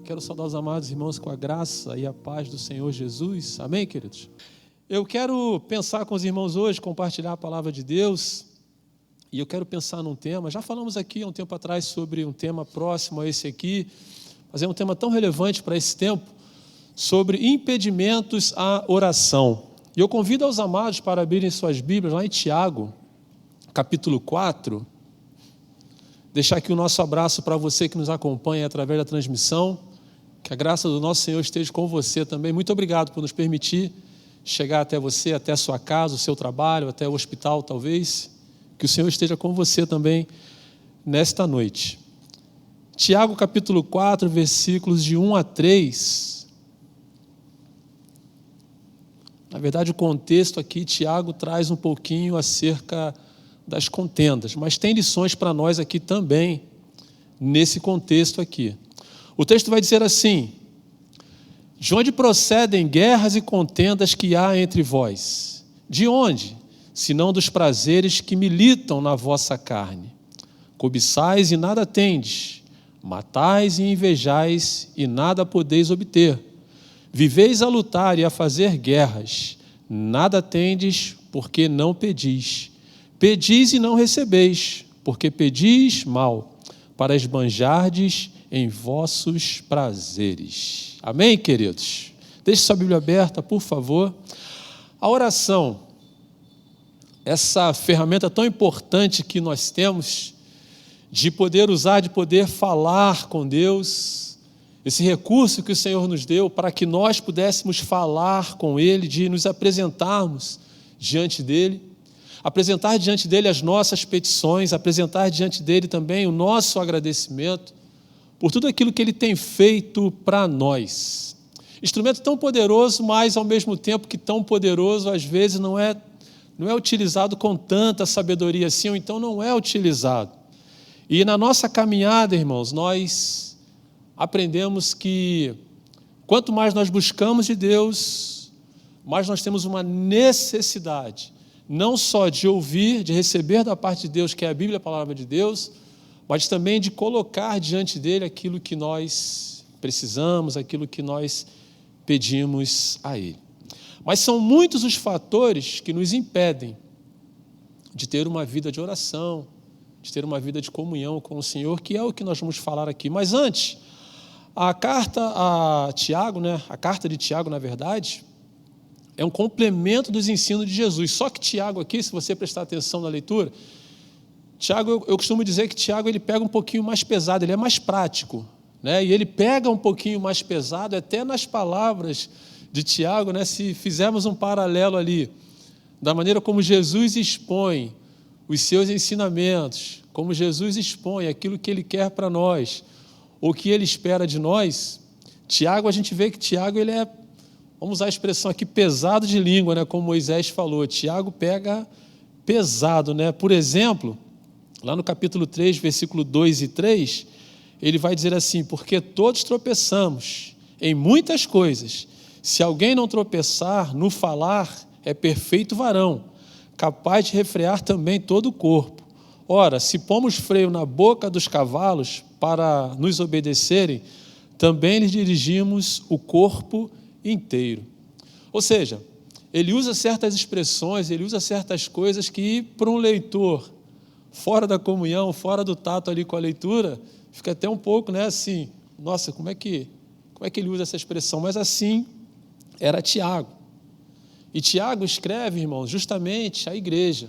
Quero saudar os amados irmãos com a graça e a paz do Senhor Jesus. Amém, queridos? Eu quero pensar com os irmãos hoje, compartilhar a palavra de Deus, e eu quero pensar num tema. Já falamos aqui há um tempo atrás sobre um tema próximo a esse aqui, mas é um tema tão relevante para esse tempo, sobre impedimentos à oração. E eu convido aos amados para abrirem suas Bíblias lá em Tiago, capítulo 4. Deixar aqui o nosso abraço para você que nos acompanha através da transmissão. Que a graça do nosso Senhor esteja com você também. Muito obrigado por nos permitir chegar até você, até a sua casa, o seu trabalho, até o hospital talvez. Que o Senhor esteja com você também nesta noite. Tiago capítulo 4, versículos de 1 a 3. Na verdade, o contexto aqui, Tiago traz um pouquinho acerca das contendas, mas tem lições para nós aqui também, nesse contexto aqui. O texto vai dizer assim: de onde procedem guerras e contendas que há entre vós? De onde? Senão dos prazeres que militam na vossa carne. Cobiçais e nada tendes, matais e invejais e nada podeis obter. Viveis a lutar e a fazer guerras, nada tendes, porque não pedis. Pedis e não recebeis, porque pedis mal, para esbanjardes em vossos prazeres. Amém, queridos? Deixe sua Bíblia aberta, por favor. A oração, essa ferramenta tão importante que nós temos, de poder usar, de poder falar com Deus, esse recurso que o Senhor nos deu para que nós pudéssemos falar com Ele, de nos apresentarmos diante dEle, apresentar diante dEle as nossas petições, apresentar diante dEle também o nosso agradecimento por tudo aquilo que Ele tem feito para nós. Instrumento tão poderoso, mas ao mesmo tempo que tão poderoso, às vezes não é utilizado com tanta sabedoria assim, ou então não é utilizado. E na nossa caminhada, irmãos, nós aprendemos que quanto mais nós buscamos de Deus, mais nós temos uma necessidade, não só de ouvir, de receber da parte de Deus, que é a Bíblia, a palavra de Deus, mas também de colocar diante dele aquilo que nós precisamos, aquilo que nós pedimos a ele. Mas são muitos os fatores que nos impedem de ter uma vida de oração, de ter uma vida de comunhão com o Senhor, que é o que nós vamos falar aqui. Mas antes, a carta a Tiago, a carta de Tiago, na verdade, é um complemento dos ensinos de Jesus. Só que Tiago aqui, se você prestar atenção na leitura, Tiago, eu costumo dizer que Tiago ele pega um pouquinho mais pesado, ele é mais prático, e ele pega um pouquinho mais pesado, até nas palavras de Tiago, se fizermos um paralelo ali, da maneira como Jesus expõe os seus ensinamentos, como Jesus expõe aquilo que ele quer para nós, o que ele espera de nós, Tiago, a gente vê que Tiago ele é, vamos usar a expressão aqui, pesado de língua, como Moisés falou. Tiago pega pesado, Por exemplo, lá no capítulo 3, versículo 2 e 3, ele vai dizer assim: porque todos tropeçamos em muitas coisas. Se alguém não tropeçar no falar, é perfeito varão, capaz de refrear também todo o corpo. Ora, se pomos freio na boca dos cavalos para nos obedecerem, também lhes dirigimos o corpo inteiro. Ou seja, ele usa certas expressões, ele usa certas coisas que, para um leitor fora da comunhão, fora do tato ali com a leitura, fica até um pouco, assim, nossa, como é que ele usa essa expressão? Mas assim era Tiago. E Tiago escreve, irmãos, justamente à igreja.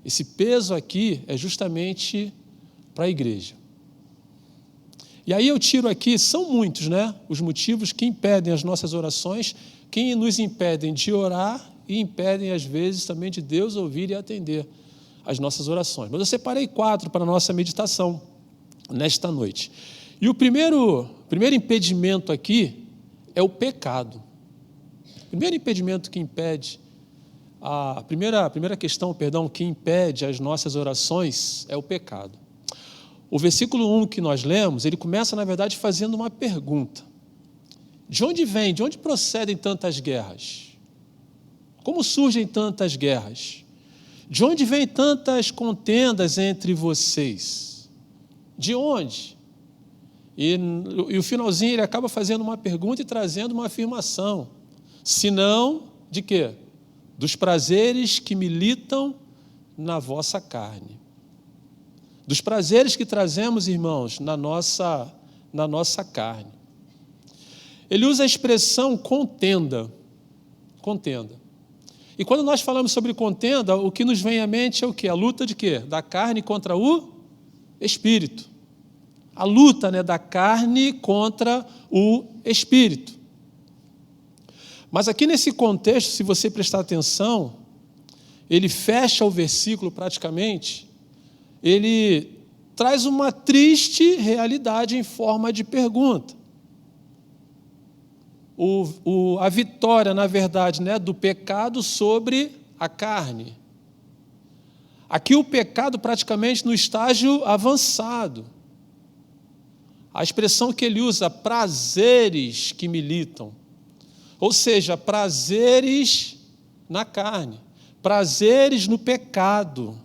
Esse peso aqui é justamente para a igreja. E aí eu tiro aqui, são muitos, os motivos que impedem as nossas orações, que nos impedem de orar e impedem, às vezes, também de Deus ouvir e atender as nossas orações. Mas eu separei 4 para a nossa meditação nesta noite. E o primeiro impedimento aqui é o pecado. O primeiro impedimento que impede, a primeira questão, que impede as nossas orações é o pecado. O versículo 1 que nós lemos, ele começa, na verdade, fazendo uma pergunta. De onde procedem tantas guerras? Como surgem tantas guerras? De onde vêm tantas contendas entre vocês? De onde? E o finalzinho ele acaba fazendo uma pergunta e trazendo uma afirmação. Senão, de quê? Dos prazeres que militam na vossa carne. Dos prazeres que trazemos, irmãos, na nossa carne. Ele usa a expressão contenda. Contenda. E quando nós falamos sobre contenda, o que nos vem à mente é o quê? A luta de quê? Da carne contra o espírito. A luta, né, da carne contra o espírito. Mas aqui nesse contexto, se você prestar atenção, ele fecha o versículo praticamente, ele traz uma triste realidade em forma de pergunta. A vitória, na verdade, né, do pecado sobre a carne. Aqui o pecado praticamente no estágio avançado. A expressão que ele usa, prazeres que militam. Ou seja, prazeres na carne, prazeres no pecado,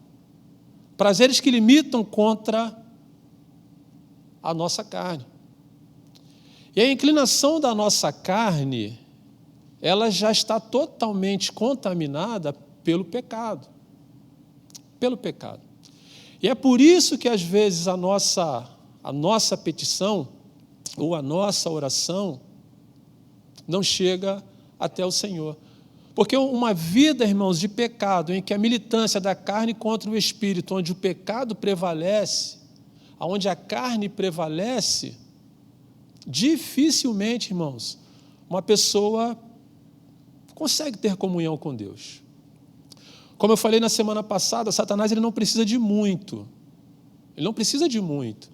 prazeres que limitam contra a nossa carne. E a inclinação da nossa carne, ela já está totalmente contaminada pelo pecado. Pelo pecado. E é por isso que, às vezes, a nossa petição ou a nossa oração não chega até o Senhor. Porque uma vida, irmãos, de pecado, em que a militância da carne contra o espírito, onde o pecado prevalece, onde a carne prevalece, dificilmente, irmãos, uma pessoa consegue ter comunhão com Deus. Como eu falei na semana passada, Satanás ele não precisa de muito. Ele não precisa de muito.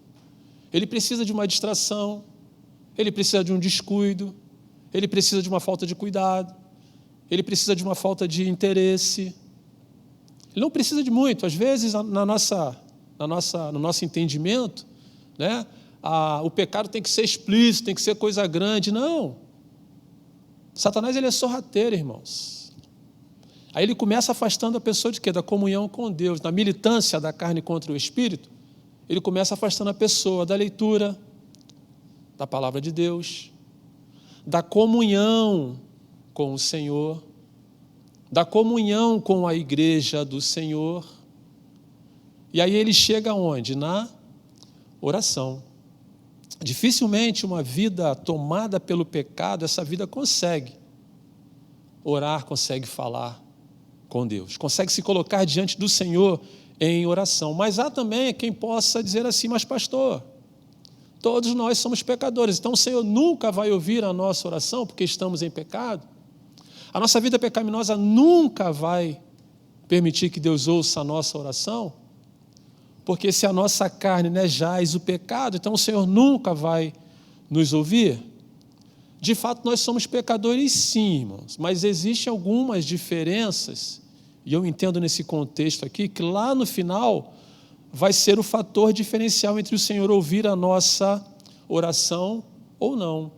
Ele precisa de uma distração, ele precisa de um descuido, ele precisa de uma falta de cuidado, ele precisa de uma falta de interesse. Ele não precisa de muito. Às vezes, no nosso entendimento, né, o pecado tem que ser explícito, tem que ser coisa grande. Não. Satanás ele é sorrateiro, irmãos. Aí ele começa afastando a pessoa de quê? Da comunhão com Deus. Na militância da carne contra o espírito, ele começa afastando a pessoa da leitura, da palavra de Deus, da comunhão com o Senhor, da comunhão com a igreja do Senhor. E aí ele chega aonde? Na oração. Dificilmente uma vida tomada pelo pecado, essa vida consegue orar, consegue falar com Deus, consegue se colocar diante do Senhor em oração. Mas há também quem possa dizer assim, mas pastor, todos nós somos pecadores, então o Senhor nunca vai ouvir a nossa oração porque estamos em pecado? A nossa vida pecaminosa nunca vai permitir que Deus ouça a nossa oração? Porque se a nossa carne, né, jaz o pecado, então o Senhor nunca vai nos ouvir? De fato, nós somos pecadores sim, irmãos, mas existem algumas diferenças, e eu entendo nesse contexto aqui, que lá no final vai ser o fator diferencial entre o Senhor ouvir a nossa oração ou não.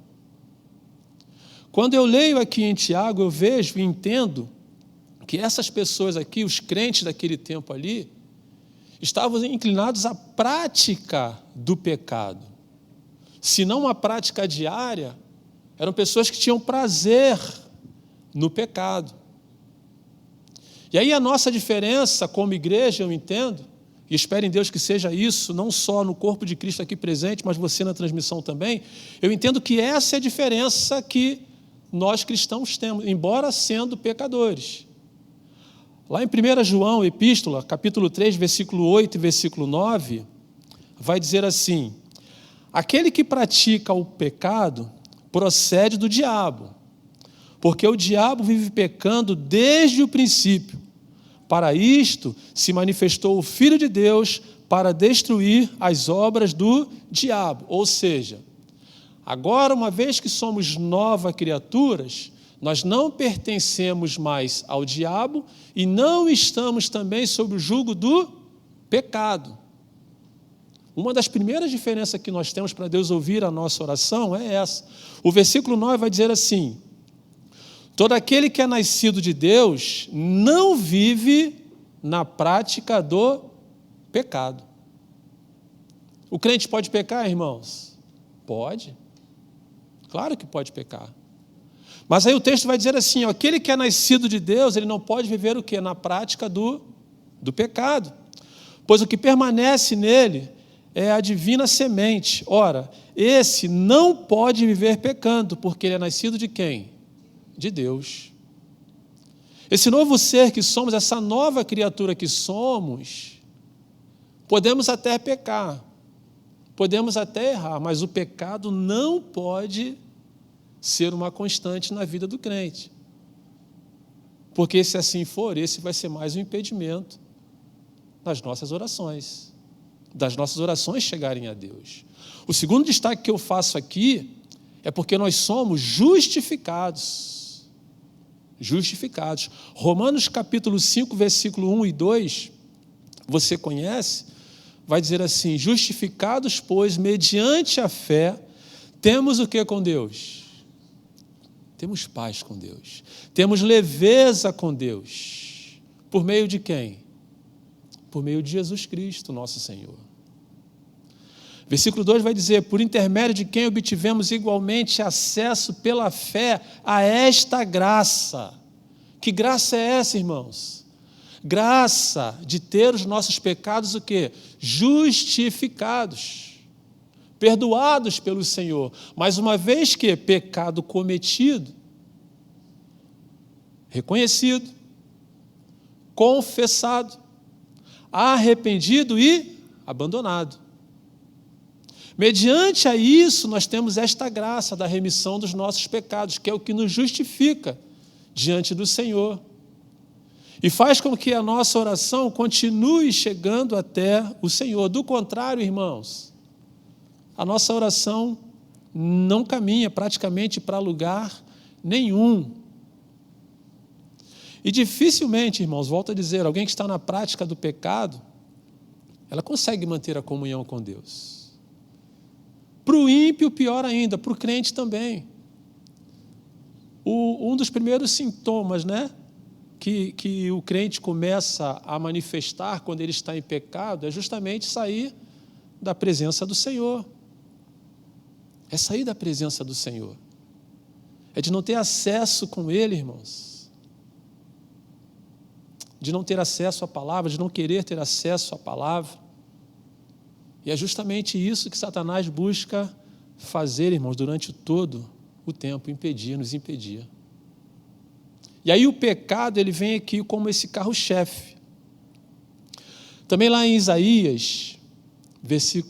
Quando eu leio aqui em Tiago, eu vejo e entendo que essas pessoas aqui, os crentes daquele tempo ali, estavam inclinados à prática do pecado. Se não uma prática diária, eram pessoas que tinham prazer no pecado. E aí a nossa diferença como igreja, eu entendo, e espero em Deus que seja isso, não só no corpo de Cristo aqui presente, mas você na transmissão também, eu entendo que essa é a diferença que nós cristãos temos, embora sendo pecadores. Lá em 1 João, epístola, capítulo 3, versículo 8 e versículo 9, vai dizer assim: aquele que pratica o pecado procede do diabo, porque o diabo vive pecando desde o princípio. Para isto se manifestou o Filho de Deus para destruir as obras do diabo. Ou seja, agora, uma vez que somos novas criaturas, nós não pertencemos mais ao diabo e não estamos também sob o jugo do pecado. Uma das primeiras diferenças que nós temos para Deus ouvir a nossa oração é essa. O versículo 9 vai dizer assim: todo aquele que é nascido de Deus não vive na prática do pecado. O crente pode pecar, irmãos? Pode. Claro que pode pecar. Mas aí o texto vai dizer assim, ó, aquele que é nascido de Deus, ele não pode viver o quê? Na prática do pecado. Pois o que permanece nele é a divina semente. Ora, esse não pode viver pecando, porque ele é nascido de quem? De Deus. Esse novo ser que somos, essa nova criatura que somos, podemos até pecar, podemos até errar, mas o pecado não pode ser uma constante na vida do crente. Porque se assim for, esse vai ser mais um impedimento das nossas orações chegarem a Deus. O segundo destaque que eu faço aqui é porque nós somos justificados. Justificados. Romanos capítulo 5, versículo 1 e 2, você conhece, vai dizer assim, justificados, pois, mediante a fé, temos o que com Deus? Temos paz com Deus. Temos leveza com Deus. Por meio de quem? Por meio de Jesus Cristo, nosso Senhor. Versículo 2 vai dizer, por intermédio de quem obtivemos igualmente acesso pela fé a esta graça. Que graça é essa, irmãos? Graça de ter os nossos pecados o quê? Justificados. Perdoados pelo Senhor. Mas uma vez que pecado cometido, reconhecido, confessado, arrependido e abandonado. Mediante a isso, nós temos esta graça da remissão dos nossos pecados, que é o que nos justifica diante do Senhor. E faz com que a nossa oração continue chegando até o Senhor. Do contrário, irmãos, a nossa oração não caminha praticamente para lugar nenhum. E dificilmente, irmãos, volto a dizer, alguém que está na prática do pecado, ela consegue manter a comunhão com Deus. Para o ímpio, pior ainda, para o crente também. Um dos primeiros sintomas, né, que o crente começa a manifestar quando ele está em pecado é justamente sair da presença do Senhor. É sair da presença do Senhor. É de não ter acesso com Ele, irmãos. De não ter acesso à palavra, de não querer ter acesso à palavra. E é justamente isso que Satanás busca fazer, irmãos, durante todo o tempo, nos impedir. E aí o pecado, ele vem aqui como esse carro-chefe. Também lá em Isaías,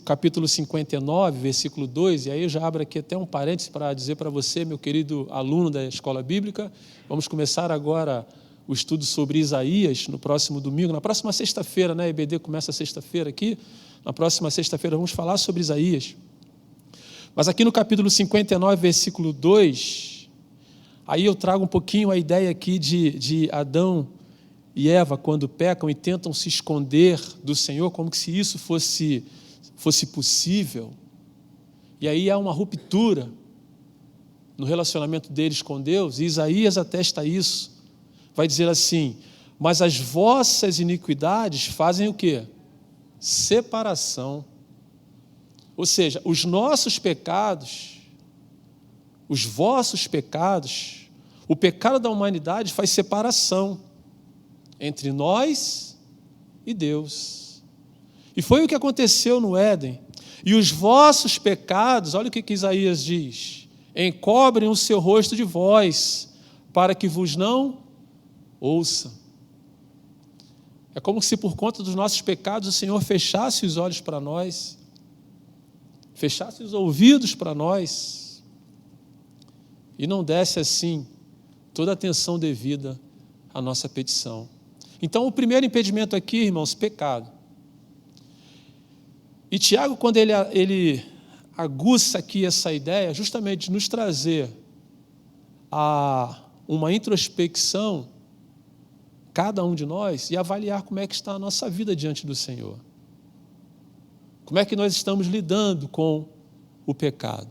capítulo 59, versículo 2, e aí eu já abro aqui até um parênteses para dizer para você, meu querido aluno da escola bíblica, vamos começar agora o estudo sobre Isaías no próximo domingo, na próxima sexta-feira, né? A EBD começa sexta-feira aqui, na próxima sexta-feira vamos falar sobre Isaías. Mas aqui no capítulo 59, versículo 2, aí eu trago um pouquinho a ideia aqui de Adão e Eva, quando pecam e tentam se esconder do Senhor, como que se isso fosse possível. E aí há uma ruptura no relacionamento deles com Deus, e Isaías atesta isso. Vai dizer assim, mas as vossas iniquidades fazem o quê? Separação. Ou seja, os nossos pecados, os vossos pecados, o pecado da humanidade faz separação entre nós e Deus. E foi o que aconteceu no Éden. E os vossos pecados, olha o que Isaías diz, encobrem o seu rosto de vós, para que vos não ouça. É como se por conta dos nossos pecados o Senhor fechasse os olhos para nós, fechasse os ouvidos para nós e não desse assim toda a atenção devida à nossa petição. Então o primeiro impedimento aqui, irmãos, pecado. E Tiago, quando ele aguça aqui essa ideia, justamente de nos trazer a uma introspecção, cada um de nós, e avaliar como é que está a nossa vida diante do Senhor. Como é que nós estamos lidando com o pecado?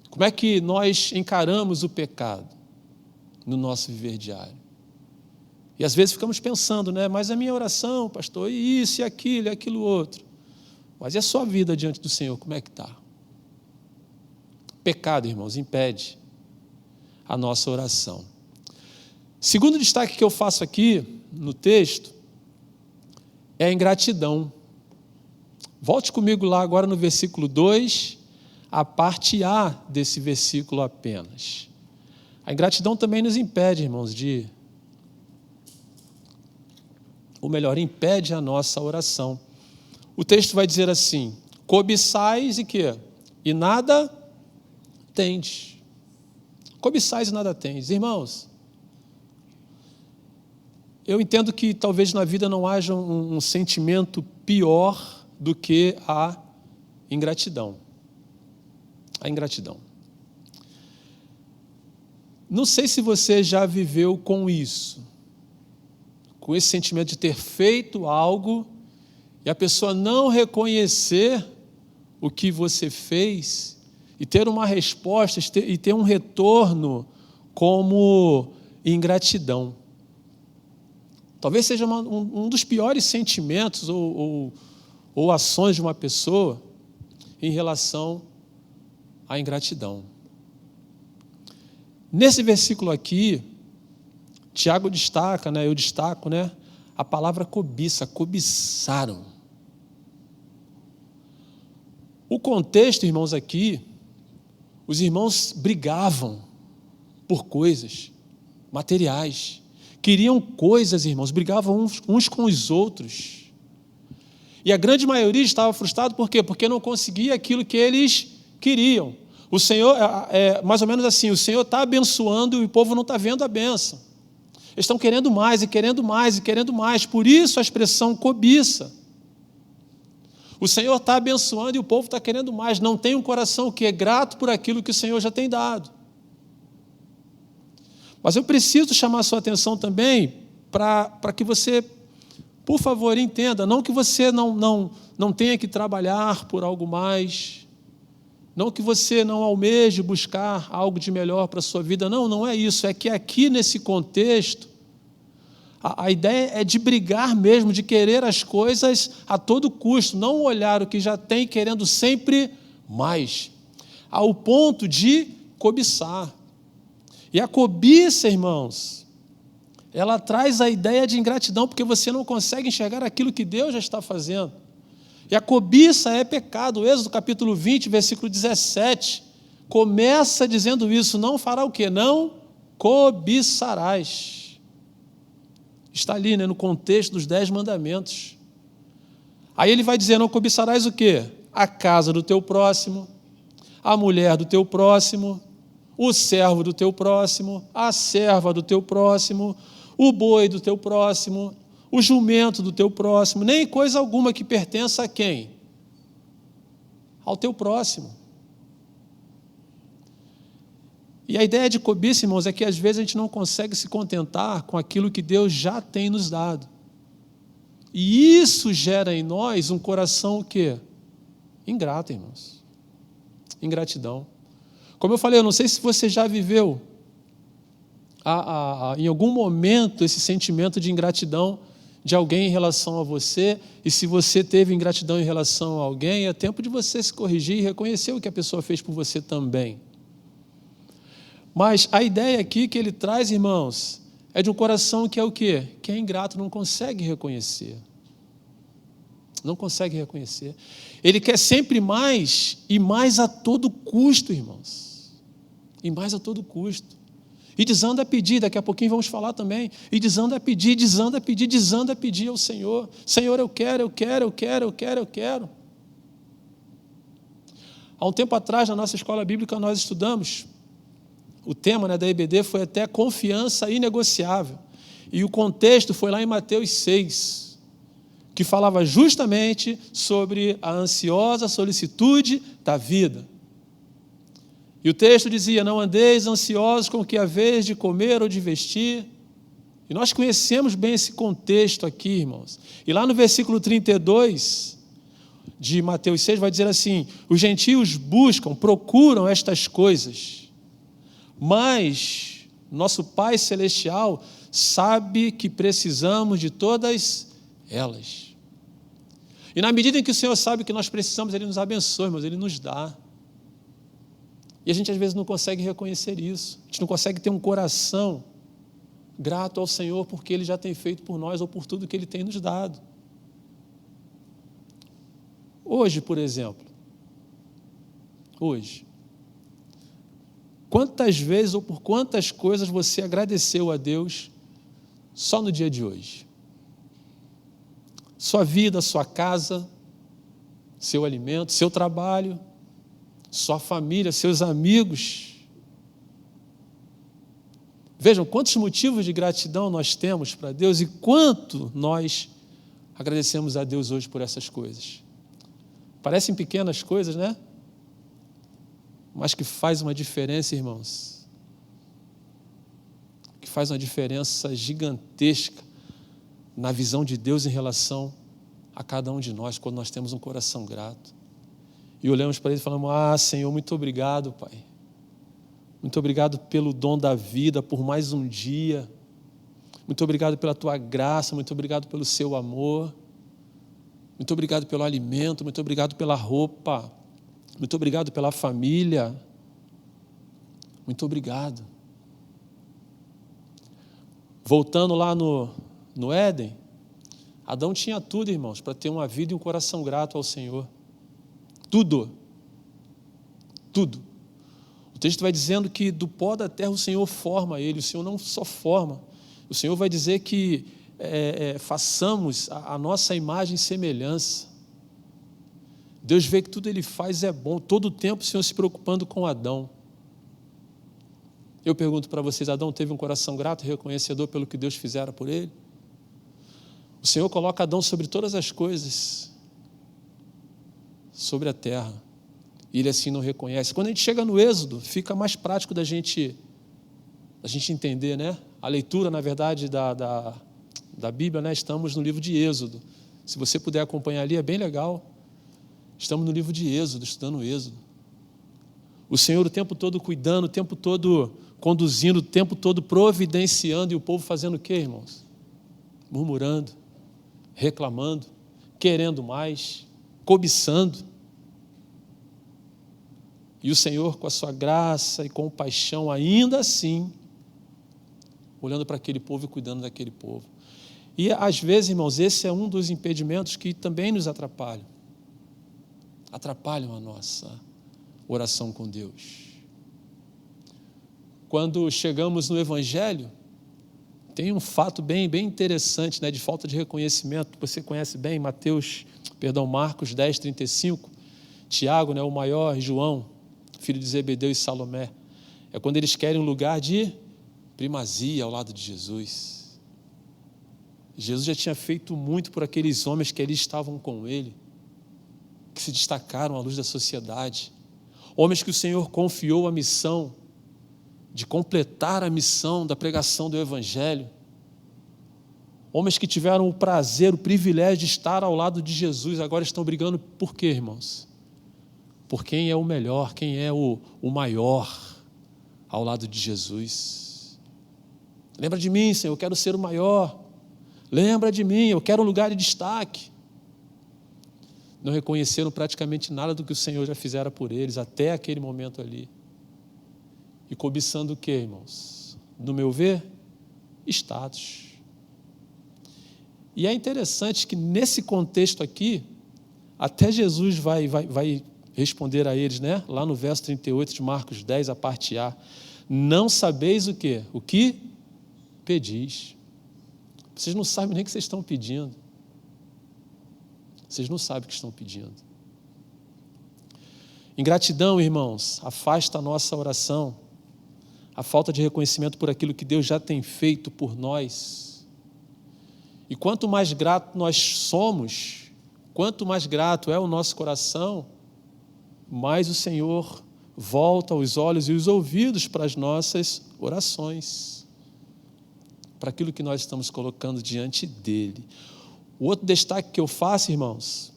Como é que nós encaramos o pecado no nosso viver diário? E às vezes ficamos pensando, né? Mas a minha oração, pastor, e isso, e aquilo outro. Mas e a sua vida diante do Senhor, como é que está? pecado, irmãos, impede a nossa oração. Segundo destaque que eu faço aqui no texto é a ingratidão. Volte comigo lá agora no versículo 2, a parte A desse versículo apenas. A ingratidão também nos impede, irmãos, impede a nossa oração. O texto vai dizer assim: cobiçais e quê? E nada tendes. Cobiçais e nada tendes. Irmãos, eu entendo que talvez na vida não haja um sentimento pior do que a ingratidão. A ingratidão. Não sei se você já viveu com isso, com esse sentimento de ter feito algo e a pessoa não reconhecer o que você fez e ter uma resposta e ter um retorno como ingratidão. Talvez seja um dos piores sentimentos ou ações de uma pessoa em relação à ingratidão. Nesse versículo aqui, Tiago destaca, eu destaco, a palavra cobiça, cobiçaram. O contexto, irmãos, aqui, os irmãos brigavam por coisas materiais, queriam coisas, irmãos, brigavam uns com os outros. E a grande maioria estava frustrado, por quê? Porque não conseguia aquilo que eles queriam. O Senhor, mais ou menos assim, o Senhor está abençoando e o povo não está vendo a bênção. Eles estão querendo mais e querendo mais e querendo mais. Por isso a expressão cobiça. O Senhor está abençoando e o povo está querendo mais. Não tem um coração que é grato por aquilo que o Senhor já tem dado. Mas eu preciso chamar a sua atenção também para que você, por favor, entenda. Não que você não tenha que trabalhar por algo mais. Não que você não almeje buscar algo de melhor para a sua vida. Não é isso. É que aqui nesse contexto, a ideia é de brigar mesmo, de querer as coisas a todo custo, não olhar o que já tem querendo sempre mais, ao ponto de cobiçar. E a cobiça, irmãos, ela traz a ideia de ingratidão, porque você não consegue enxergar aquilo que Deus já está fazendo. E a cobiça é pecado. O Êxodo capítulo 20, versículo 17, começa dizendo isso: não fará o quê? Não cobiçarás. Está ali, no contexto dos 10 mandamentos. Aí ele vai dizer: não cobiçarás o quê? A casa do teu próximo, a mulher do teu próximo, o servo do teu próximo, a serva do teu próximo, o boi do teu próximo, o jumento do teu próximo, nem coisa alguma que pertença a quem? Ao teu próximo. E a ideia de cobiça, irmãos, é que às vezes a gente não consegue se contentar com aquilo que Deus já tem nos dado. E isso gera em nós um coração o quê? Ingrato, irmãos. Ingratidão. Como eu falei, eu não sei se você já viveu em algum momento esse sentimento de ingratidão de alguém em relação a você, e se você teve ingratidão em relação a alguém, é tempo de você se corrigir e reconhecer o que a pessoa fez por você também. Mas a ideia aqui que ele traz, irmãos, é de um coração que é o quê? Que é ingrato, não consegue reconhecer. Não consegue reconhecer. Ele quer sempre mais, e mais a todo custo, irmãos. E mais a todo custo. E desanda a pedir, daqui a pouquinho vamos falar também, e desanda a pedir, desanda a pedir, desanda a pedir ao Senhor. Senhor, eu quero, eu quero, eu quero, eu quero, eu quero. Há um tempo atrás, na nossa escola bíblica, nós estudamos, o tema da EBD foi até confiança inegociável. E o contexto foi lá em Mateus 6, que falava justamente sobre a ansiosa solicitude da vida. E o texto dizia: não andeis ansiosos com o que haveis de comer ou de vestir. E nós conhecemos bem esse contexto aqui, irmãos. E lá no versículo 32 de Mateus 6 vai dizer assim: os gentios buscam, procuram estas coisas, mas nosso Pai Celestial sabe que precisamos de todas elas. E na medida em que o Senhor sabe que nós precisamos, Ele nos abençoa, irmãos, Ele nos dá. E a gente às vezes não consegue reconhecer isso. A gente não consegue ter um coração grato ao Senhor porque Ele já tem feito por nós ou por tudo que Ele tem nos dado. Hoje, por exemplo, quantas vezes ou por quantas coisas você agradeceu a Deus só no dia de hoje? Sua vida, sua casa, seu alimento, seu trabalho, sua família, seus amigos. Vejam quantos motivos de gratidão nós temos para Deus e quanto nós agradecemos a Deus hoje por essas coisas. Parecem pequenas coisas, né? Mas que faz uma diferença, irmãos. Que faz uma diferença gigantesca na visão de Deus em relação a cada um de nós, quando nós temos um coração grato. E olhamos para Ele e falamos: Senhor, muito obrigado, Pai. Muito obrigado pelo dom da vida, por mais um dia. Muito obrigado pela Tua graça, muito obrigado pelo Seu amor. Muito obrigado pelo alimento, muito obrigado pela roupa. Muito obrigado pela família. Muito obrigado. Voltando lá no Éden, Adão tinha tudo, irmãos, para ter uma vida e um coração grato ao Senhor. Tudo. Tudo. O texto vai dizendo que do pó da terra o Senhor forma ele. O Senhor não só forma. O Senhor vai dizer que façamos a nossa imagem e semelhança. Deus vê que tudo Ele faz é bom. Todo o tempo o Senhor se preocupando com Adão. Eu pergunto para vocês, Adão teve um coração grato e reconhecedor pelo que Deus fizera por ele? O Senhor coloca Adão sobre todas as coisas, sobre a terra, e ele assim não reconhece. Quando a gente chega no Êxodo, fica mais prático da gente entender, né? A leitura, na verdade, da Bíblia, né? Estamos no livro de Êxodo. Se você puder acompanhar ali, é bem legal. Estamos no livro de Êxodo, estudando o Êxodo. O Senhor o tempo todo cuidando, o tempo todo conduzindo, o tempo todo providenciando, e o povo fazendo o quê, irmãos? Murmurando, reclamando, querendo mais, cobiçando. E o Senhor, com a sua graça e compaixão, ainda assim, olhando para aquele povo e cuidando daquele povo. E às vezes, irmãos, esse é um dos impedimentos que também nos atrapalham a nossa oração com Deus. Quando chegamos no Evangelho, tem um fato bem interessante, né, de falta de reconhecimento. Você conhece bem Marcos 10, 35. Tiago, né, o maior, João, filho de Zebedeu e Salomé. É quando eles querem um lugar de primazia ao lado de Jesus. Jesus já tinha feito muito por aqueles homens que ali estavam com ele, que se destacaram à luz da sociedade. Homens que o Senhor confiou a missão de completar a missão da pregação do Evangelho. Homens que tiveram o prazer, o privilégio de estar ao lado de Jesus, agora estão brigando por quê, irmãos? Por quem é o melhor, quem é o maior ao lado de Jesus. Lembra de mim, Senhor, eu quero ser o maior. Lembra de mim, eu quero um lugar de destaque. Não reconheceram praticamente nada do que o Senhor já fizera por eles até aquele momento ali. E cobiçando o quê, irmãos? No meu ver, status. E é interessante que nesse contexto aqui, até Jesus vai responder a eles, né? Lá no verso 38 de Marcos 10, a parte A. Não sabeis o quê? O que pedis. Vocês não sabem nem o que vocês estão pedindo. Vocês não sabem o que estão pedindo. Ingratidão, irmãos, afasta a nossa oração. A falta de reconhecimento por aquilo que Deus já tem feito por nós. E quanto mais grato nós somos, quanto mais grato é o nosso coração, mais o Senhor volta os olhos e os ouvidos para as nossas orações, para aquilo que nós estamos colocando diante dEle. O outro destaque que eu faço, irmãos,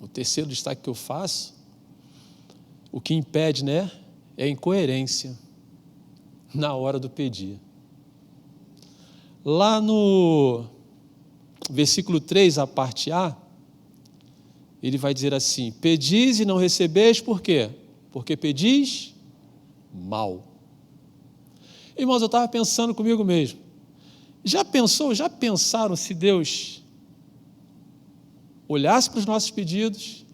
o terceiro destaque que eu faço, o que impede, né, é a incoerência na hora do pedir. Lá no versículo 3, a parte A, ele vai dizer assim: pedis e não recebeis, por quê? porque pedis mal. Irmãos, eu estava pensando comigo mesmo. Já pensaram se Deus olhasse para os nossos pedidos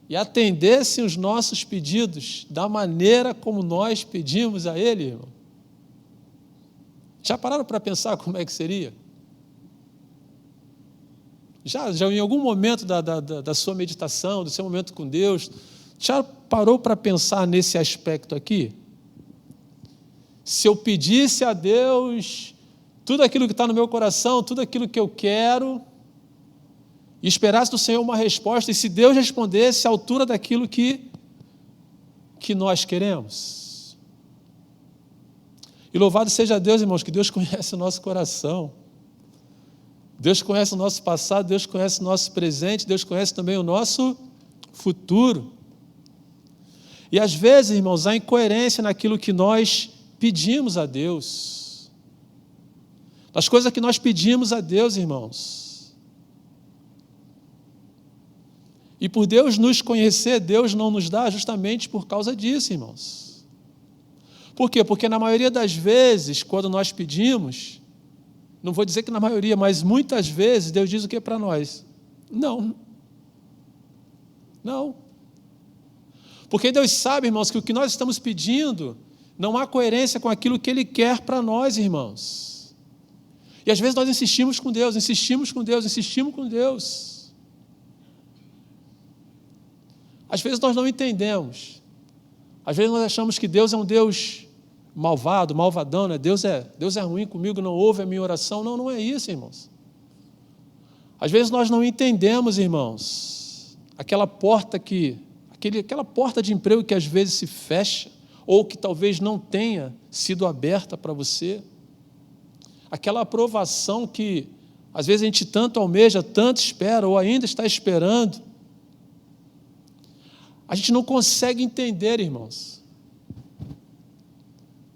e atendesse os nossos pedidos da maneira como nós pedimos a Ele, irmão? Já pararam para pensar como é que seria? Já em algum momento da sua meditação, do seu momento com Deus, já parou para pensar nesse aspecto aqui? Se eu pedisse a Deus tudo aquilo que está no meu coração, tudo aquilo que eu quero, e esperasse do Senhor uma resposta, e se Deus respondesse à altura daquilo que nós queremos. E louvado seja Deus, irmãos, que Deus conhece o nosso coração. Deus conhece o nosso passado, Deus conhece o nosso presente, Deus conhece também o nosso futuro. E às vezes, irmãos, há incoerência naquilo que nós pedimos a Deus. Das coisas que nós pedimos a Deus, irmãos. E por Deus nos conhecer, Deus não nos dá justamente por causa disso, irmãos. Por quê? Porque na maioria das vezes, quando nós pedimos, não vou dizer que na maioria, mas muitas vezes, Deus diz o que para nós? Não. Não. Porque Deus sabe, irmãos, que o que nós estamos pedindo não há coerência com aquilo que Ele quer para nós, irmãos. E às vezes nós insistimos com Deus, insistimos com Deus, insistimos com Deus. Às vezes nós não entendemos. Às vezes nós achamos que Deus é um Deus malvado, malvadão, né? Deus é ruim comigo, não ouve a minha oração. Não, não é isso, irmãos. Às vezes nós não entendemos, irmãos, aquela porta de emprego que às vezes se fecha, ou que talvez não tenha sido aberta para você. Aquela aprovação que às vezes a gente tanto almeja, tanto espera, ou ainda está esperando. A gente não consegue entender, irmãos.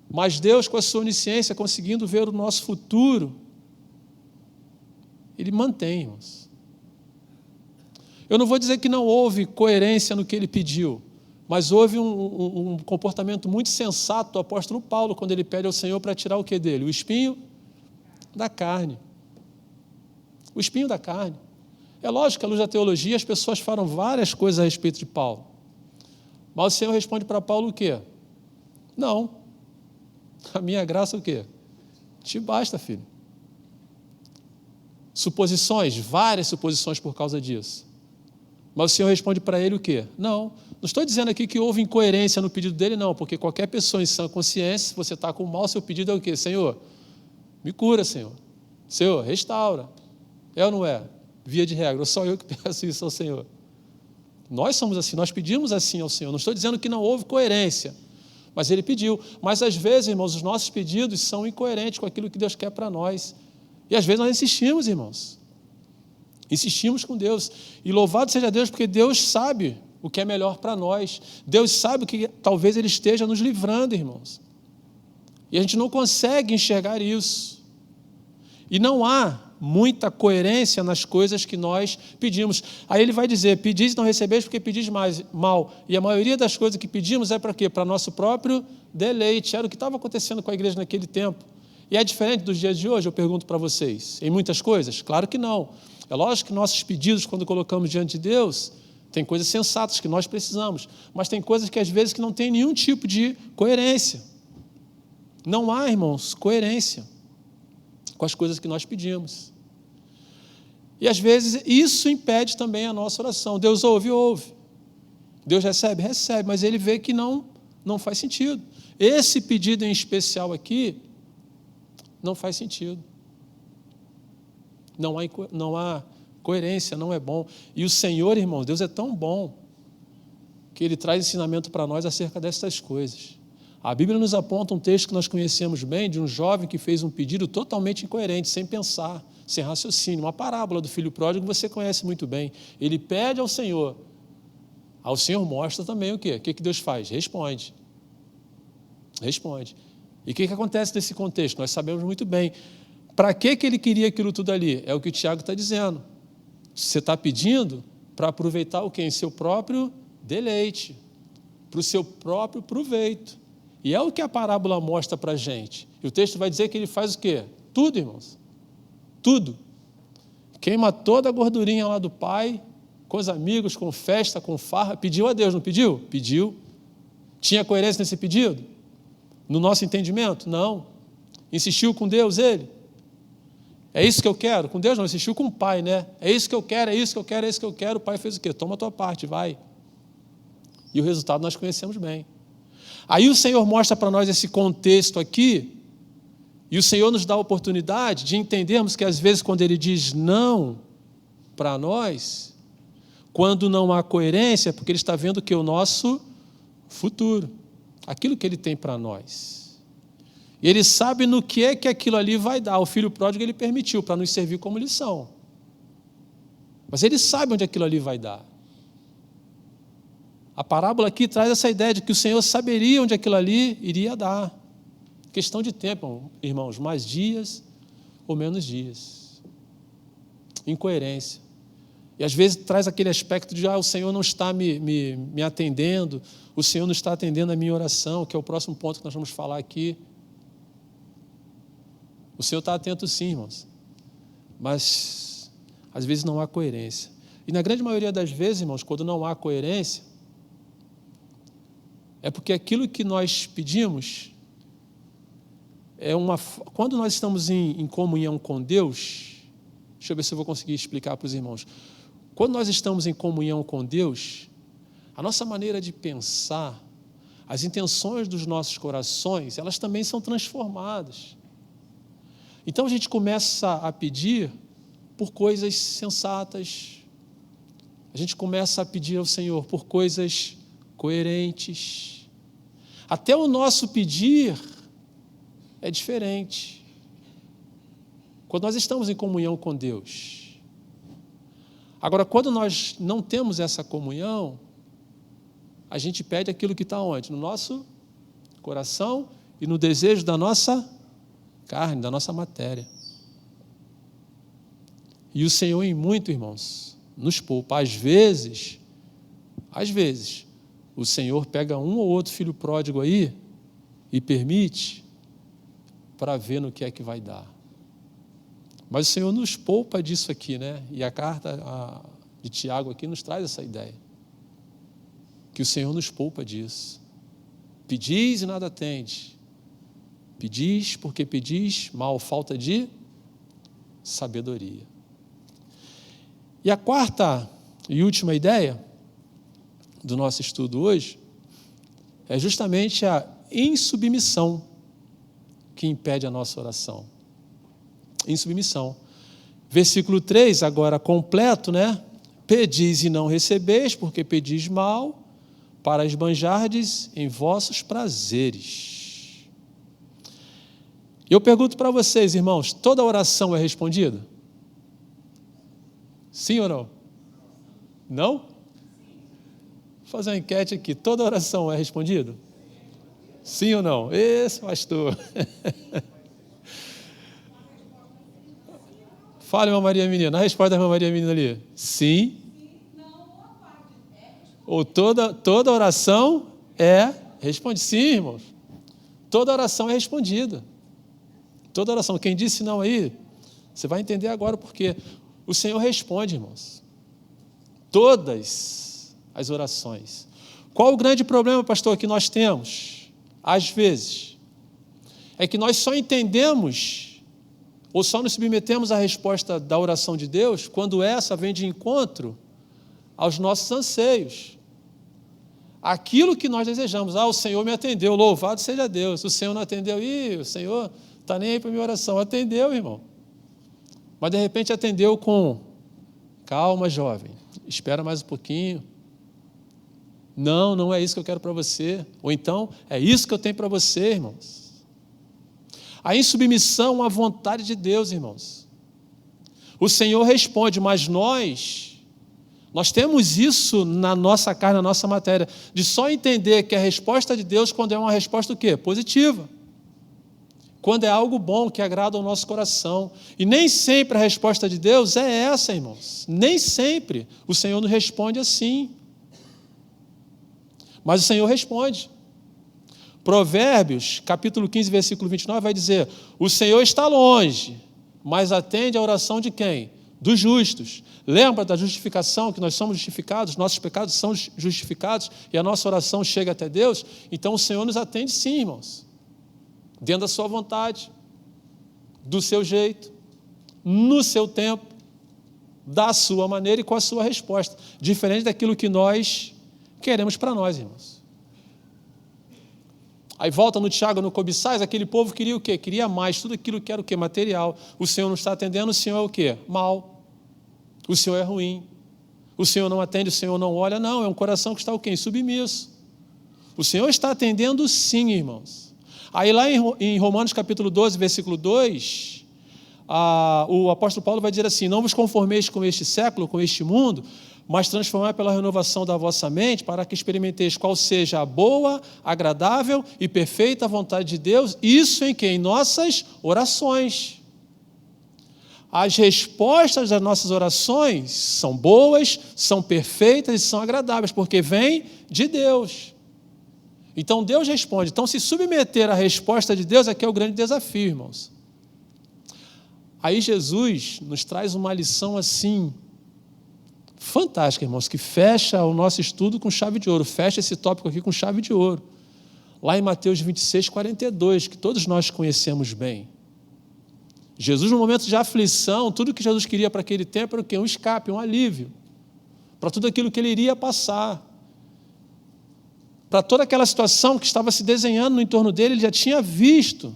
Mas Deus, com a sua onisciência, conseguindo ver o nosso futuro, Ele mantém, irmãos. Eu não vou dizer que não houve coerência no que Ele pediu, mas houve um comportamento muito sensato do apóstolo Paulo, quando ele pede ao Senhor para tirar o que dele? O espinho da carne. O espinho da carne. É lógico que, à luz da teologia, as pessoas falam várias coisas a respeito de Paulo. Mas o Senhor responde para Paulo o quê? Não. A minha graça o quê? Te basta, filho. Suposições, várias suposições por causa disso. Mas o Senhor responde para ele o quê? Não. Não estou dizendo aqui que houve incoerência no pedido dele, não, porque qualquer pessoa em sã consciência, se você está com mal, seu pedido é o quê? Senhor, me cura, Senhor. Senhor, restaura. É ou não é? Via de regra, só eu que peço isso ao Senhor. Nós somos assim, nós pedimos assim ao Senhor. Não estou dizendo que não houve coerência, mas Ele pediu. Mas às vezes, irmãos, os nossos pedidos são incoerentes com aquilo que Deus quer para nós. E às vezes nós insistimos, irmãos. Insistimos com Deus. E louvado seja Deus, porque Deus sabe o que é melhor para nós. Deus sabe o que talvez Ele esteja nos livrando, irmãos. E a gente não consegue enxergar isso. E não há muita coerência nas coisas que nós pedimos. Aí ele vai dizer, pedis e não recebeis porque pedis mal. E a maioria das coisas que pedimos é para quê? Para nosso próprio deleite. Era o que estava acontecendo com a igreja naquele tempo. E é diferente dos dias de hoje, eu pergunto para vocês, em muitas coisas? Claro que não. É lógico que nossos pedidos, quando colocamos diante de Deus, tem coisas sensatas que nós precisamos, mas tem coisas que às vezes que não tem nenhum tipo de coerência. Não há, irmãos, coerência com as coisas que nós pedimos. E às vezes isso impede também a nossa oração. Deus ouve, ouve. Deus recebe, recebe, mas Ele vê que não faz sentido. Esse pedido em especial aqui não faz sentido. Não há coerência, não é bom. E o Senhor, irmãos, Deus é tão bom que Ele traz ensinamento para nós acerca dessas coisas. A Bíblia nos aponta um texto que nós conhecemos bem, de um jovem que fez um pedido totalmente incoerente, sem pensar, sem raciocínio. Uma parábola do filho pródigo que você conhece muito bem. Ele pede ao Senhor mostra também o quê? O que Deus faz? Responde. Responde. E o que acontece nesse contexto? Nós sabemos muito bem. Para que ele queria aquilo tudo ali? É o que o Tiago está dizendo. Você está pedindo para aproveitar o quê? Em seu próprio deleite. para o seu próprio proveito. E é o que a parábola mostra para a gente. E o texto vai dizer que ele faz o quê? Tudo, irmãos. Tudo. Queima toda a gordurinha lá do pai, com os amigos, com festa, com farra. Pediu a Deus, não pediu? Pediu. Tinha coerência nesse pedido? No nosso entendimento? Não. Insistiu com Deus ele? É isso que eu quero? Com Deus não, insistiu com o pai, né? É isso que eu quero, é isso que eu quero, é isso que eu quero. O pai fez o quê? Toma a tua parte, vai. E o resultado nós conhecemos bem. Aí o Senhor mostra para nós esse contexto aqui, e o Senhor nos dá a oportunidade de entendermos que às vezes quando Ele diz não para nós, quando não há coerência, é porque Ele está vendo que o nosso futuro, aquilo que Ele tem para nós. E Ele sabe no que é que aquilo ali vai dar. O filho pródigo Ele permitiu para nos servir como lição. Mas Ele sabe onde aquilo ali vai dar. A parábola aqui traz essa ideia de que o Senhor saberia onde aquilo ali iria dar. Questão de tempo, irmãos, mais dias ou menos dias. Incoerência. E às vezes traz aquele aspecto de o Senhor não está me atendendo, o Senhor não está atendendo a minha oração, que é o próximo ponto que nós vamos falar aqui. O Senhor está atento sim, irmãos, mas às vezes não há coerência. E na grande maioria das vezes, irmãos, quando não há coerência, é porque aquilo que nós pedimos quando nós estamos em comunhão com Deus, deixa eu ver se eu vou conseguir explicar para os irmãos. Quando nós estamos em comunhão com Deus, a nossa maneira de pensar, as intenções dos nossos corações, elas também são transformadas. Então a gente começa a pedir por coisas sensatas, a gente começa a pedir ao Senhor por coisas coerentes. Até o nosso pedir é diferente. Quando nós estamos em comunhão com Deus. Agora, quando nós não temos essa comunhão, a gente pede aquilo que está onde? No nosso coração e no desejo da nossa carne, da nossa matéria. E o Senhor, em muito, irmãos, nos poupa. Às vezes, o Senhor pega um ou outro filho pródigo aí e permite para ver no que é que vai dar. Mas o Senhor nos poupa disso aqui, né? E a carta de Tiago aqui nos traz essa ideia. Que o Senhor nos poupa disso. Pedis e nada tendes. Pedis porque pedis mal, falta de sabedoria. E a quarta e última ideia do nosso estudo hoje é justamente a insubmissão que impede a nossa oração. Insubmissão. Versículo 3, agora completo, né? Pedis e não recebeis, porque pedis mal, para esbanjardes em vossos prazeres. Eu pergunto para vocês, irmãos, toda oração é respondida? Sim ou não? Não? Vou fazer uma enquete aqui. Toda oração é respondida? Sim ou não? Esse pastor. Fala, irmã Maria Menina. A resposta da irmã Maria Menina ali. Sim. Ou toda oração é respondida. Sim, irmãos. Toda oração é respondida. Toda oração. Quem disse não aí, você vai entender agora porque o Senhor responde, irmãos. Todas as orações. Qual o grande problema, pastor, que nós temos? Às vezes, é que nós só entendemos ou só nos submetemos à resposta da oração de Deus quando essa vem de encontro aos nossos anseios. Aquilo que nós desejamos. O Senhor me atendeu, louvado seja Deus. O Senhor não atendeu, o Senhor está nem aí para a minha oração. Atendeu, irmão. Mas de repente atendeu com calma, jovem, espera mais um pouquinho. Não é isso que eu quero para você. Ou então, é isso que eu tenho para você, irmãos. A insubmissão à vontade de Deus, irmãos. O Senhor responde, mas nós temos isso na nossa carne, na nossa matéria, de só entender que a resposta de Deus quando é uma resposta o quê? Positiva. Quando é algo bom, que agrada ao nosso coração. E nem sempre a resposta de Deus é essa, irmãos. Nem sempre o Senhor nos responde assim. Mas o Senhor responde. Provérbios, capítulo 15, versículo 29, vai dizer: o Senhor está longe, mas atende a oração de quem? Dos justos. Lembra da justificação, que nós somos justificados, nossos pecados são justificados e a nossa oração chega até Deus? Então o Senhor nos atende sim, irmãos, dentro da sua vontade, do seu jeito, no seu tempo, da sua maneira e com a sua resposta, diferente daquilo que nós queremos para nós, irmãos. Aí volta no Tiago, no cobiçais, aquele povo queria o quê? Queria mais, tudo aquilo que era o quê? Material. O Senhor não está atendendo, o Senhor é o quê? Mal. O Senhor é ruim. O Senhor não atende, o Senhor não olha, não, é um coração que está o quê? Submisso. O Senhor está atendendo sim, irmãos. Aí lá em Romanos capítulo 12, versículo 2, o apóstolo Paulo vai dizer assim: não vos conformeis com este século, com este mundo, mas transformai pela renovação da vossa mente, para que experimenteis qual seja a boa, agradável e perfeita vontade de Deus, isso em que? Em nossas orações. As respostas das nossas orações são boas, são perfeitas e são agradáveis, porque vêm de Deus. Então Deus responde. Então se submeter à resposta de Deus é que é o grande desafio, irmãos. Aí Jesus nos traz uma lição assim, fantástica, irmãos, que fecha o nosso estudo com chave de ouro, fecha esse tópico aqui com chave de ouro. Lá em Mateus 26, 42, que todos nós conhecemos bem. Jesus, no momento de aflição, tudo que Jesus queria para aquele tempo era o quê? Um escape, um alívio, para tudo aquilo que ele iria passar. Para toda aquela situação que estava se desenhando no entorno dele, ele já tinha visto,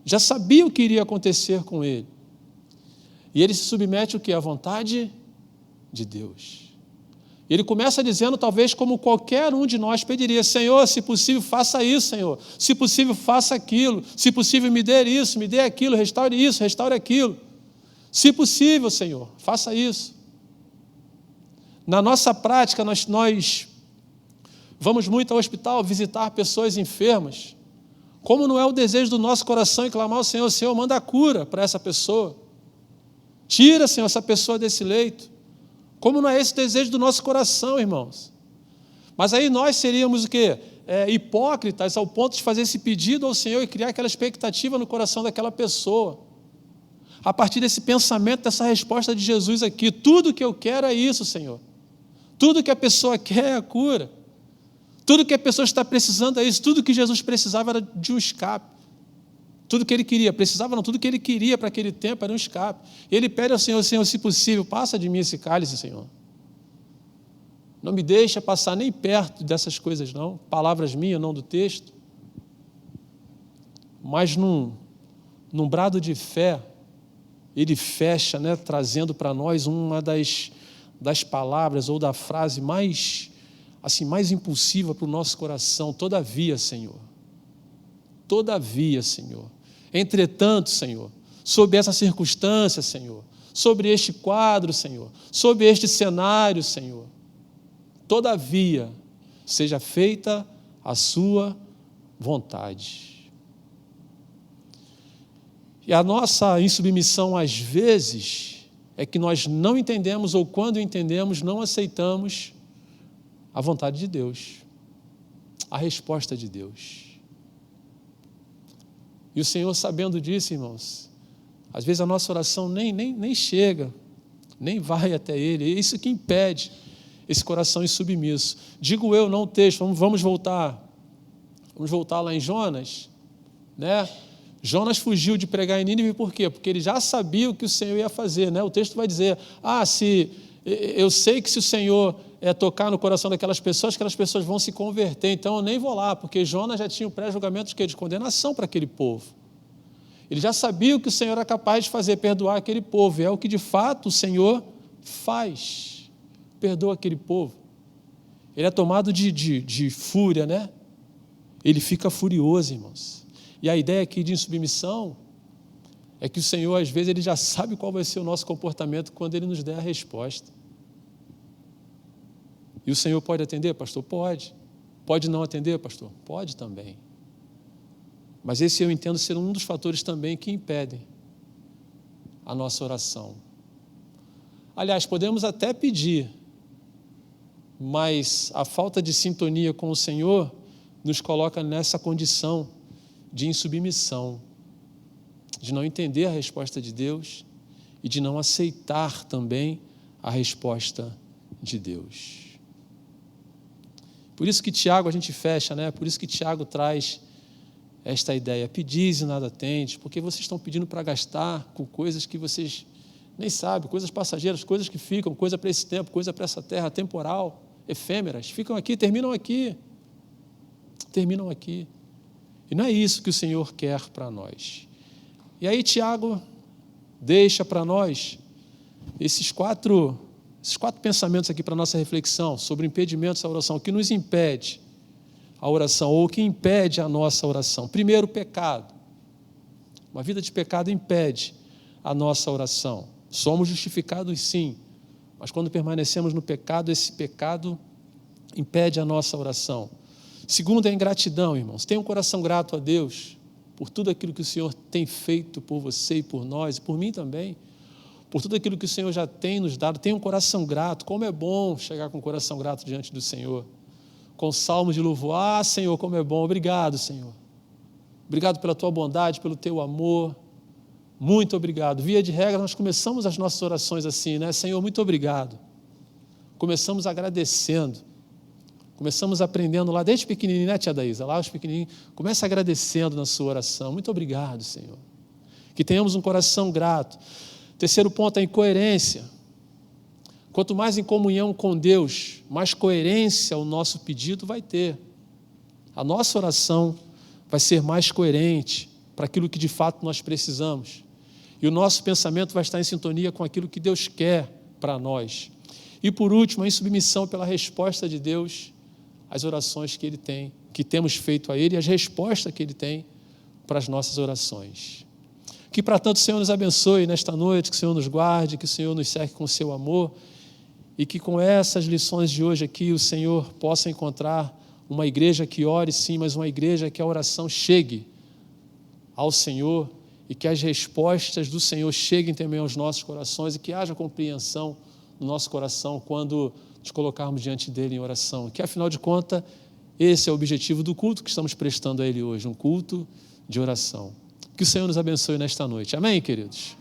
já sabia o que iria acontecer com ele. E ele se submete o quê? À vontade de Deus. E ele começa dizendo, talvez como qualquer um de nós pediria: Senhor, se possível, faça isso, Senhor. Se possível, faça aquilo. Se possível, me dê isso, me dê aquilo, restaure isso, restaure aquilo. Se possível, Senhor, faça isso. Na nossa prática, nós vamos muito ao hospital visitar pessoas enfermas. Como não é o desejo do nosso coração e clamar ao Senhor: Senhor, manda a cura para essa pessoa. Tira, Senhor, essa pessoa desse leito. Como não é esse o desejo do nosso coração, irmãos? Mas aí nós seríamos o quê? Hipócritas ao ponto de fazer esse pedido ao Senhor e criar aquela expectativa no coração daquela pessoa. A partir desse pensamento, dessa resposta de Jesus aqui: tudo que eu quero é isso, Senhor. Tudo que a pessoa quer é a cura. Tudo que a pessoa está precisando é isso. Tudo que Jesus precisava era de um escape. Tudo que ele queria, precisava não, tudo que ele queria para aquele tempo era um escape. E ele pede ao Senhor: Senhor, se possível, passa de mim esse cálice, Senhor. Não me deixa passar nem perto dessas coisas, não. Palavras minhas, não do texto. Mas num brado de fé, ele fecha, né, trazendo para nós uma das palavras ou da frase mais impulsiva para o nosso coração: todavia, Senhor. Todavia, Senhor. Entretanto, Senhor, sob essa circunstância, Senhor, sobre este quadro, Senhor, sobre este cenário, Senhor, todavia, seja feita a sua vontade. E a nossa insubmissão, às vezes, é que nós não entendemos, ou quando entendemos, não aceitamos a vontade de Deus, a resposta de Deus. E o Senhor, sabendo disso, irmãos, às vezes a nossa oração nem chega, nem vai até Ele. É isso que impede esse coração insubmisso. Digo eu, não o texto. Vamos voltar lá em Jonas, né? Jonas fugiu de pregar em Nínive por quê? Porque ele já sabia o que o Senhor ia fazer, né? O texto vai dizer: eu sei que se o Senhor tocar no coração daquelas pessoas, aquelas pessoas vão se converter, então eu nem vou lá, porque Jonas já tinha um pré-julgamento de condenação para aquele povo. Ele já sabia o que o Senhor era capaz de fazer, perdoar aquele povo, e é o que de fato o Senhor faz, perdoa aquele povo. Ele é tomado de fúria, né? Ele fica furioso, irmãos. E a ideia aqui de insubmissão é que o Senhor, às vezes, Ele já sabe qual vai ser o nosso comportamento quando Ele nos der a resposta. E o Senhor pode atender, pastor? Pode. Pode não atender, pastor? Pode também. Mas esse eu entendo ser um dos fatores também que impedem a nossa oração. Aliás, podemos até pedir, mas a falta de sintonia com o Senhor nos coloca nessa condição de insubmissão, de não entender a resposta de Deus e de não aceitar também a resposta de Deus. Por isso que Tiago, a gente fecha, né? Por isso que Tiago traz esta ideia: pedis e nada tendes, porque vocês estão pedindo para gastar com coisas que vocês nem sabem, coisas passageiras, coisas que ficam, coisa para esse tempo, coisa para essa terra, temporal, efêmeras, ficam aqui, terminam aqui. Terminam aqui. E não é isso que o Senhor quer para nós. E aí Tiago deixa para nós esses quatro pensamentos aqui para a nossa reflexão sobre impedimentos à oração, o que nos impede a oração, ou o que impede a nossa oração. Primeiro, o pecado. Uma vida de pecado impede a nossa oração. Somos justificados, sim, mas quando permanecemos no pecado, esse pecado impede a nossa oração. Segundo, a ingratidão, irmãos. Tenha um coração grato a Deus por tudo aquilo que o Senhor tem feito por você e por nós, e por mim também, por tudo aquilo que o Senhor já tem nos dado. Tenha um coração grato. Como é bom chegar com um coração grato diante do Senhor, com salmos de louvor. Ah, Senhor, como é bom. Obrigado, Senhor. Obrigado pela tua bondade, pelo teu amor. Muito obrigado. Via de regra, nós começamos as nossas orações assim, né? Senhor, muito obrigado. Começamos agradecendo. Começamos aprendendo lá, desde pequenininho, né, tia Daísa? Lá os pequenininhos, começa agradecendo na sua oração. Muito obrigado, Senhor. Que tenhamos um coração grato. Terceiro ponto, a incoerência. Quanto mais em comunhão com Deus, mais coerência o nosso pedido vai ter. A nossa oração vai ser mais coerente para aquilo que de fato nós precisamos. E o nosso pensamento vai estar em sintonia com aquilo que Deus quer para nós. E por último, a insubmissão pela resposta de Deus às orações que Ele tem, que temos feito a Ele, e as respostas que Ele tem para as nossas orações. Que para tanto o Senhor nos abençoe nesta noite, que o Senhor nos guarde, que o Senhor nos cerque com o seu amor, e que com essas lições de hoje aqui o Senhor possa encontrar uma igreja que ore sim, mas uma igreja que a oração chegue ao Senhor e que as respostas do Senhor cheguem também aos nossos corações e que haja compreensão no nosso coração quando nos colocarmos diante dele em oração. Que, afinal de contas, esse é o objetivo do culto que estamos prestando a Ele hoje, um culto de oração. Que o Senhor nos abençoe nesta noite. Amém, queridos?